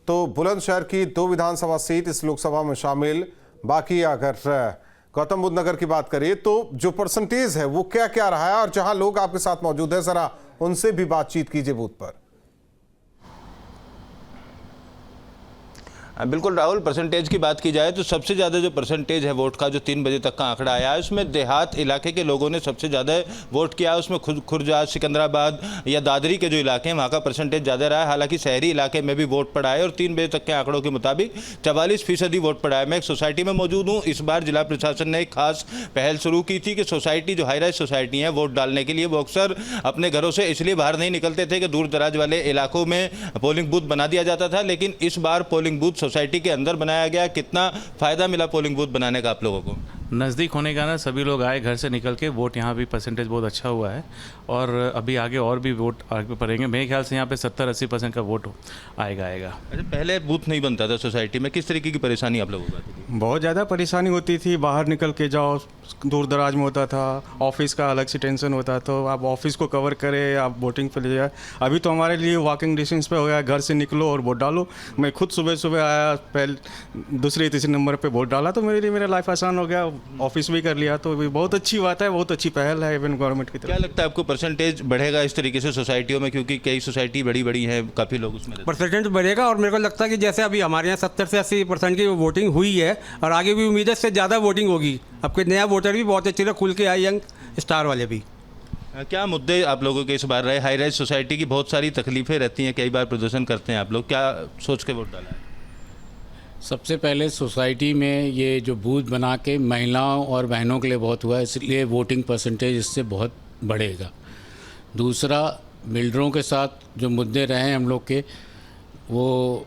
तो बुलंदशहर की 2 विधानसभा सीट इस लोकसभा में शामिल। बाकी अगर गौतम बुद्ध नगर की बात करें तो जो परसेंटेज है वो क्या क्या रहा है, और जहां लोग आपके साथ मौजूद है जरा उनसे भी बातचीत कीजिए बूथ पर। बिल्कुल राहुल, परसेंटेज की बात की जाए तो सबसे ज़्यादा जो परसेंटेज है वोट का, जो 3 बजे तक का आंकड़ा आया है, उसमें देहात इलाके के लोगों ने सबसे ज़्यादा वोट किया है। उसमें खुर्जा, सिकंदराबाद या दादरी के जो इलाके हैं वहाँ का परसेंटेज ज़्यादा रहा है। हालांकि शहरी इलाके में भी वोट पड़ा है और 3 बजे तक के आंकड़ों के मुताबिक 44% वोट पड़ा है। मैं एक सोसाइटी में मौजूद हूँ। इस बार जिला प्रशासन ने एक खास पहल शुरू की थी कि सोसाइटी जो हाई राइज सोसाइटी है वोट डालने के लिए वो अक्सर अपने घरों से इसलिए बाहर नहीं निकलते थे कि दूर दराज वाले इलाकों में पोलिंग बूथ बना दिया जाता था, लेकिन इस बार पोलिंग बूथ सोसाइटी के अंदर बनाया गया। कितना फायदा मिला पोलिंग बूथ बनाने का आप लोगों को? नज़दीक होने का ना, सभी लोग आए घर से निकल के वोट, यहाँ भी परसेंटेज बहुत अच्छा हुआ है और अभी आगे और भी वोट आगे पड़ेंगे। मेरे ख्याल से यहाँ पे 70-80% का वोट आएगा। अच्छा, पहले बूथ नहीं बनता था सोसाइटी में, किस तरीके की परेशानी आप लोगों को आती थी? बहुत ज़्यादा परेशानी होती थी, बाहर निकल के जाओ, दूर दराज में होता था, ऑफिस का अलग से टेंशन होता, तो आप ऑफिस को कवर करें, आप वोटिंग पे ले जाए। अभी तो हमारे लिए वॉकिंग डिस्टेंस पे हो गया, घर से निकलो और वोट डालो। मैं खुद सुबह सुबह आया, पहले दूसरे तीसरे नंबर पे वोट डाला, तो मेरे लिए मेरा लाइफ आसान हो गया, ऑफिस भी कर लिया, तो बहुत अच्छी बात है, बहुत अच्छी पहल है इवन गवर्नमेंट की तरफ। क्या लगता है आपको परसेंटेज बढ़ेगा इस तरीके से सोसाइटियों में, क्योंकि कई सोसाइटी बड़ी बड़ी हैं, काफ़ी लोग उसमें रहते हैं? परसेंटेज बढ़ेगा और मेरे को लगता है कि जैसे अभी हमारे यहाँ 70 से 80% की वोटिंग हुई है और आगे भी उम्मीद है इससे ज़्यादा वोटिंग होगी। आपके नया वोटर भी बहुत अच्छे खुल के आए, यंग स्टार वाले भी। क्या मुद्दे आप लोगों के इस बार रहे? हाई राइज सोसाइटी की बहुत सारी तकलीफें रहती हैं, कई बार प्रदर्शन करते हैं आप लोग, क्या सोच के वोट डाला है? सबसे पहले सोसाइटी में ये जो बूथ बना के महिलाओं और बहनों के लिए बहुत हुआ है, इसलिए वोटिंग परसेंटेज इससे बहुत बढ़ेगा। दूसरा, बिल्डरों के साथ जो मुद्दे रहे हैं हम लोग के, वो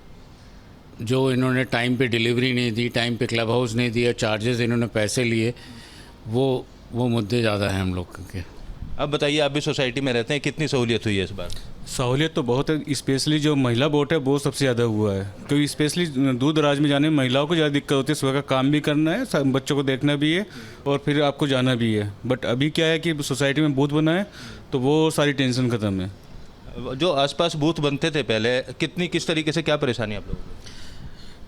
जो इन्होंने टाइम पे डिलीवरी नहीं दी, टाइम पे क्लब हाउस नहीं दिया, चार्जेस इन्होंने पैसे लिए, वो मुद्दे ज़्यादा हैं हम लोग के। अब बताइए, आप भी सोसाइटी में रहते हैं, कितनी सहूलियत हुई है इस बार? सहूलियत तो बहुत है, स्पेशली जो महिला वोट है वो सबसे ज़्यादा हुआ है, क्योंकि स्पेशली दूर दराज में जाने में महिलाओं को ज़्यादा दिक्कत होती है। सुबह का काम भी करना है, सब बच्चों को देखना भी है और फिर आपको जाना भी है। बट अभी क्या है कि सोसाइटी में बूथ बना है तो वो सारी टेंशन ख़त्म है। जो आसपास बूथ बनते थे पहले, किस तरीके से क्या परेशानी आप लोगों को?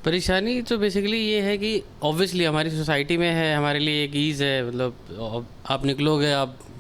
परेशानी तो बेसिकली ये है कि ऑब्वियसली हमारी सोसाइटी में है, हमारे लिए एक ईज़ है। मतलब आप निकलोगे,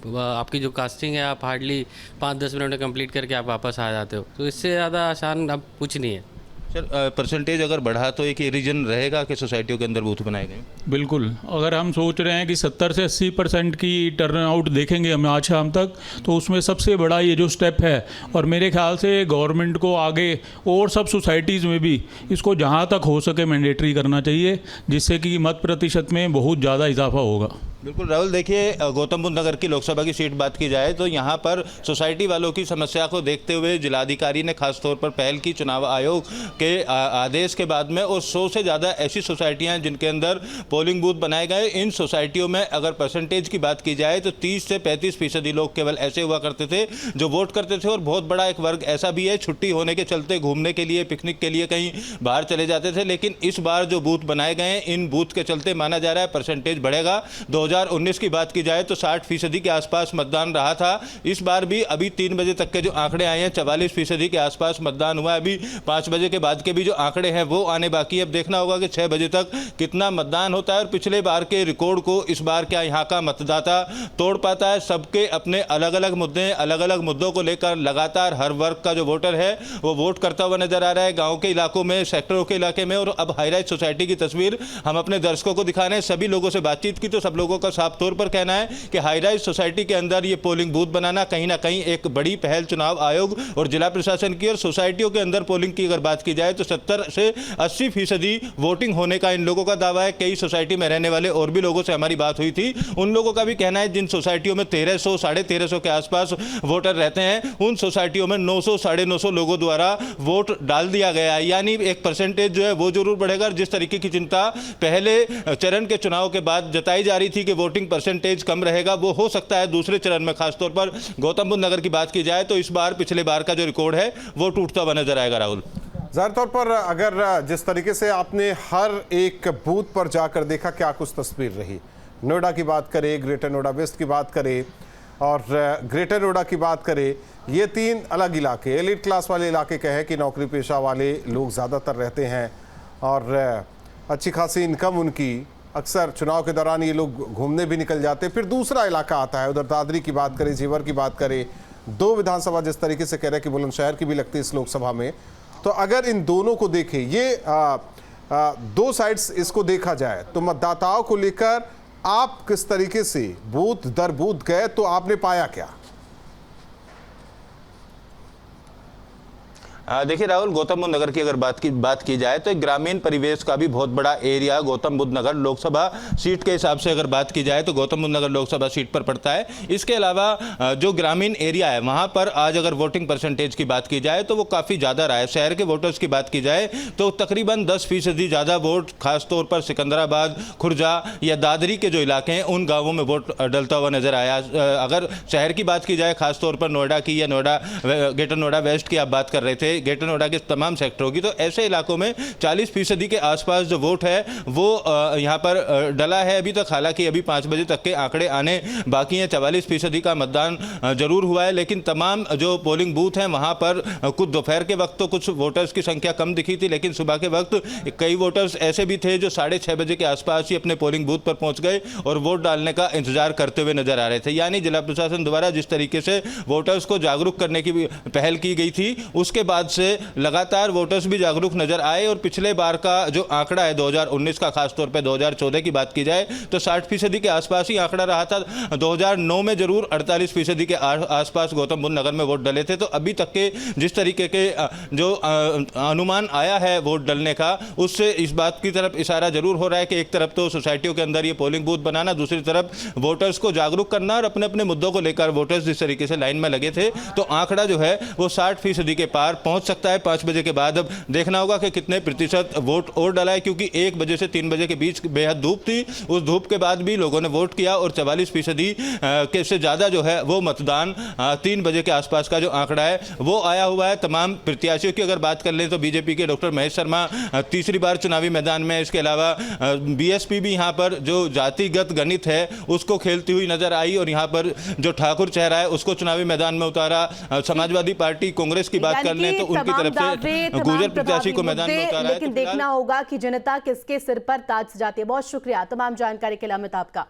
आपकी जो कास्टिंग है आप हार्डली 5-10 मिनट में कंप्लीट करके आप वापस आ जाते हो, तो इससे ज़्यादा आसान अब कुछ नहीं है। सर, परसेंटेज अगर बढ़ा तो एक रीजन रहेगा कि सोसाइटियों के अंदर बूथ बनाए गए? बिल्कुल, अगर हम सोच रहे हैं कि 70 से 80% की टर्नआउट देखेंगे हम आज शाम तक, तो उसमें सबसे बड़ा ये जो स्टेप है, और मेरे ख्याल से गवर्नमेंट को आगे और सब सोसाइटीज़ में भी इसको जहाँ तक हो सके मैंडेटरी करना चाहिए, जिससे कि मत प्रतिशत में बहुत ज़्यादा इजाफा होगा। बिल्कुल राहुल, देखिए गौतम बुद्ध नगर की लोकसभा की सीट बात की जाए तो यहाँ पर सोसाइटी वालों की समस्या को देखते हुए जिलाधिकारी ने खास तौर पर पहल की। चुनाव आयोग के आदेश के बाद में, और 100 से ज़्यादा ऐसी सोसाइटियाँ हैं जिनके अंदर पोलिंग बूथ बनाए गए। इन सोसाइटियों में अगर परसेंटेज की बात की जाए तो 30 से 35% लोग केवल ऐसे हुआ करते थे जो वोट करते थे, और बहुत बड़ा एक वर्ग ऐसा भी है छुट्टी होने के चलते घूमने के लिए, पिकनिक के लिए कहीं बाहर चले जाते थे। लेकिन इस बार जो बूथ बनाए गए हैं, इन बूथ के चलते माना जा रहा है परसेंटेज बढ़ेगा। 2019 की बात की जाए तो 60% के आसपास मतदान रहा था। इस बार भी अभी 3 बजे तक के जो आंकड़े आए हैं 44% के आसपास मतदान हुआ है। अभी 5 बजे के बाद के भी जो आंकड़े हैं वो आने बाकी है। अब देखना होगा कि 6 बजे तक कितना मतदान होता है और पिछले बार के रिकॉर्ड को इस बार क्या यहाँ का मतदाता तोड़ पाता है। सबके अपने अलग अलग मुद्दे हैं, अलग अलग मुद्दों को लेकर लगातार हर वर्ग का जो वोटर है वो वोट करता हुआ नजर आ रहा है, गाँव के इलाकों में, सेक्टरों के इलाके में। और अब हाई राइज सोसाइटी की तस्वीर हम अपने दर्शकों को दिखा रहे हैं। सभी लोगों से बातचीत की तो सब लोगों का साफ तौर पर कहना है कि हाई राइज सोसाइटी के अंदर ये पोलिंग बूथ बनाना कहीं ना कहीं एक बड़ी पहल चुनाव आयोग और जिला प्रशासन की। और सोसाइटियों के अंदर पोलिंग की अगर बात की जाए तो 70 से 80% वोटिंग होने का इन लोगों का दावा है। कई सोसाइटी में रहने वाले और भी लोगों से हमारी बात हुई थी, उन लोगों का भी कहना है जिन सोसाइटियों में 1300 साढ़े 1300 के आसपास वोटर रहते हैं, उन सोसाइटियों में 900 साढ़े 900 लोगों द्वारा वोट डाल दिया गया है। यानी एक परसेंटेज जो है वो जरूर बढ़ेगा। जिस तरीके की चिंता पहले चरण के चुनाव के बाद जताई जा रही थी कि वोटिंग परसेंटेज कम रहेगा, वो हो सकता है दूसरे चरण में, खासतौर पर गौतम बुद्ध नगर की बात की जाए तो इस बार पिछले बार का जो रिकॉर्ड है वो टूटता हुआ नजर आएगा। राहुल, जाहिर तौर पर अगर जिस तरीके से आपने हर एक बूथ पर जाकर देखा, क्या कुछ तस्वीर रही? नोएडा की बात करें, ग्रेटर नोएडा वेस्ट की बात करें, और ग्रेटर नोएडा की बात करें, ये 3 अलग इलाके, एलिट क्लास वाले इलाके कहे कि नौकरी पेशा वाले लोग ज़्यादातर रहते हैं और अच्छी खासी इनकम उनकी, अक्सर चुनाव के दौरान ये लोग घूमने भी निकल जाते। फिर दूसरा इलाका आता है, उधर दादरी की बात करें, जेवर की बात करें, 2 विधानसभा जिस तरीके से कह रहे हैं कि बुलंदशहर की भी लगती है इस लोकसभा में, तो अगर इन दोनों को देखें, ये 2 साइड्स इसको देखा जाए तो मतदाताओं को लेकर आप किस तरीके से बूथ दर बूथ गए तो आपने पाया क्या? देखिए राहुल, गौतम बुद्ध नगर की अगर बात की जाए तो एक ग्रामीण परिवेश का भी बहुत बड़ा एरिया गौतम बुद्ध नगर लोकसभा सीट के हिसाब से अगर बात की जाए तो गौतम बुद्ध नगर लोकसभा सीट पर पड़ता है। इसके अलावा जो ग्रामीण एरिया है वहां पर आज अगर वोटिंग परसेंटेज की बात की जाए तो वो काफ़ी ज़्यादा रहा है। शहर के वोटर्स की बात की जाए तो तकरीबन 10% ज़्यादा वोट खासतौर पर सिकंदराबाद, खुर्जा या दादरी के जो इलाके हैं उन गाँवों में वोट डलता हुआ नजर आया। अगर शहर की बात की जाए, खासतौर पर नोएडा की या नोएडा ग्रेटर नोएडा वेस्ट की आप बात कर रहे थे, ग्रेटर नोएडा के तमाम सेक्टरों की, तो ऐसे इलाकों में 40% के आसपास जो वोट है वो यहाँ पर डला है अभी तक। हालांकि अभी 5 बजे तक के आंकड़े आने बाकी हैं। 44% का मतदान जरूर हुआ है, लेकिन तमाम जो पोलिंग बूथ हैं वहाँ पर कुछ दोपहर के वक्त तो कुछ वोटर्स की संख्या कम दिखी थी, लेकिन सुबह के वक्त कई वोटर्स ऐसे भी थे जो 6:30 बजे के आसपास ही अपने पोलिंग बूथ पर पहुँच गए और वोट डालने का इंतजार करते हुए नजर आ रहे थे। यानी जिला प्रशासन द्वारा जिस तरीके से वोटर्स को जागरूक करने की पहल की गई थी, उसके बाद से लगातार वोटर्स भी जागरूक नजर आए और पिछले बार का जो आंकड़ा है 2019 का, खासतौर पर 2014 की बात की जाए तो 60% के आसपास ही आंकड़ा रहा था। 2009 में जरूर 48% के आसपास गौतम बुद्ध नगर में वोट डले थे। तो अभी तक के जिस तरीके के जो अनुमान आया है वोट डलने का, उससे इस बात की तरफ इशारा जरूर हो रहा है कि एक तरफ तो सोसाइटियों के अंदर ये पोलिंग बूथ बनाना, दूसरी तरफ वोटर्स को जागरूक करना और अपने अपने मुद्दों को लेकर वोटर्स जिस तरीके से लाइन में लगे थे, तो आंकड़ा जो है वो 60% के पार पहुंच सकता है 5 बजे के बाद। अब देखना होगा कि कितने प्रतिशत वोट और डाला है, क्योंकि 1 बजे से 3 बजे के बीच बेहद धूप थी। उस धूप के बाद भी लोगों ने वोट किया और 44% के से ज़्यादा जो है वो मतदान 3 बजे के आसपास का जो आंकड़ा है वो आया हुआ है। तमाम प्रत्याशियों की अगर बात कर लें तो बीजेपी के डॉक्टर महेश शर्मा तीसरी बार चुनावी मैदान में, इसके अलावा बीएसपी भी यहाँ पर जो जातिगत गणित है उसको खेलती हुई नजर आई और यहाँ पर जो ठाकुर चेहरा है उसको चुनावी मैदान में उतारा। समाजवादी पार्टी कांग्रेस की बात कर लें तो उनकी तरफ से गुजर प्रत्याशी को मैदान में उतारा है। लेकिन देखना होगा कि जनता किसके सिर पर ताज सजाती है। बहुत शुक्रिया तमाम जानकारी के लिए अमित आपका।